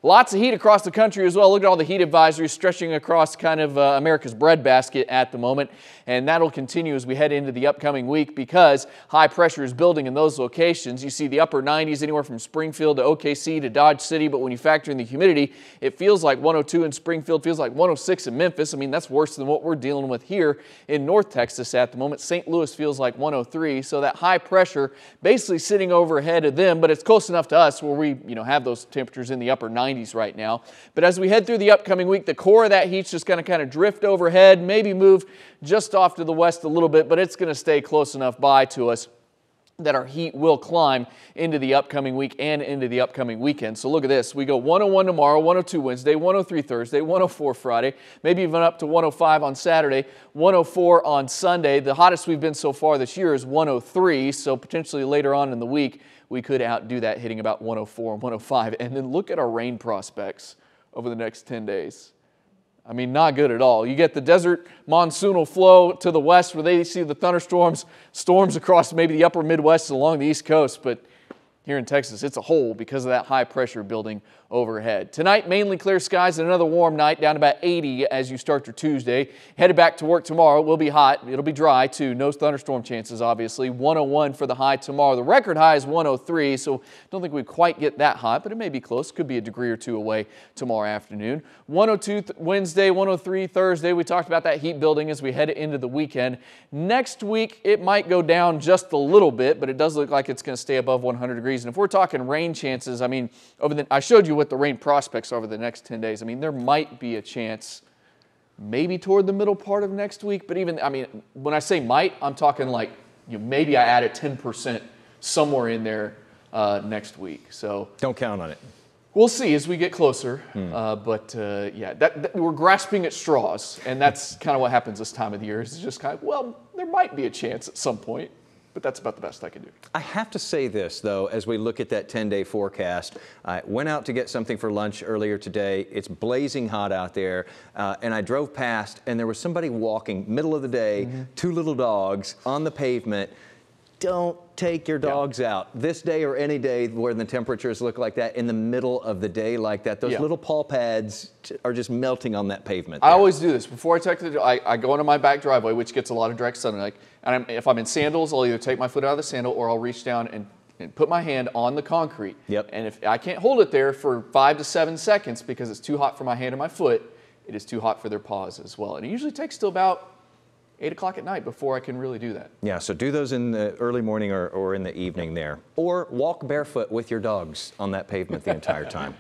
Lots of heat across the country as well. Look at all the heat advisories stretching across kind of America's breadbasket at the moment. And that'll continue as we head into the upcoming week because high pressure is building in those locations. You see the upper 90s anywhere from Springfield to OKC to Dodge City. But when you factor in the humidity, it feels like 102 in Springfield, feels like 106 in Memphis. I mean, that's worse than what we're dealing with here in North Texas at the moment. St. Louis feels like 103. So that high pressure basically sitting overhead of them, but it's close enough to us where we have those temperatures in the upper 90s right now. But as we head through the upcoming week, the core of that heat's just going to kind of drift overhead, maybe move just off to the west a little bit, but it's going to stay close enough by to us that our heat will climb into the upcoming week and into the upcoming weekend. So look at this. We go 101 tomorrow, 102 Wednesday, 103 Thursday, 104 Friday, maybe even up to 105 on Saturday, 104 on Sunday. The hottest we've been so far this year is 103, so potentially later on in the week we could outdo that, hitting about 104 and 105. And then look at our rain prospects over the next 10 days. I mean, not good at all. You get the desert monsoonal flow to the west where they see the thunderstorms, storms across maybe the upper Midwest along the East Coast, but here in Texas, it's a hole because of that high pressure building overhead. Tonight, mainly clear skies and another warm night, down to about 80 as you start your Tuesday. Headed back to work tomorrow. It will be hot. It'll be dry too. No thunderstorm chances, obviously. 101 for the high tomorrow. The record high is 103, so don't think we quite get that hot, but it may be close. Could be a degree or two away tomorrow afternoon. 102 Wednesday, 103 Thursday. We talked about that heat building as we head into the weekend. Next week, it might go down just a little bit, but it does look like it's going to stay above 100 degrees. And if we're talking rain chances, I mean, I showed you what the rain prospects over the next 10 days. I mean, there might be a chance maybe toward the middle part of next week, but even, I mean, when I say might, I'm talking like, maybe I add a 10% somewhere in there next week. So don't count on it. We'll see as we get closer, yeah, we're grasping at straws, and that's kind of what happens this time of the year. It's just kind of, well, there might be a chance at some point. But that's about the best I can do. I have to say this, though, as we look at that 10-day forecast. I went out to get something for lunch earlier today. It's blazing hot out there, and I drove past, and there was somebody walking, middle of the day, two little dogs on the pavement. Don't take your dogs out this day or any day where the temperatures look like that in the middle of the day like that. Those little paw pads are just melting on that pavement there. I always do this. Before I take I go into my back driveway, which gets a lot of direct sunlight. And if I'm in sandals, I'll either take my foot out of the sandal or I'll reach down and put my hand on the concrete. And if I can't hold it there for 5 to 7 seconds because it's too hot for my hand and my foot, it is too hot for their paws as well. And it usually takes till about 8 o'clock at night before I can really do that. Yeah, so do those in the early morning or in the evening there. Or walk barefoot with your dogs on that pavement the entire time.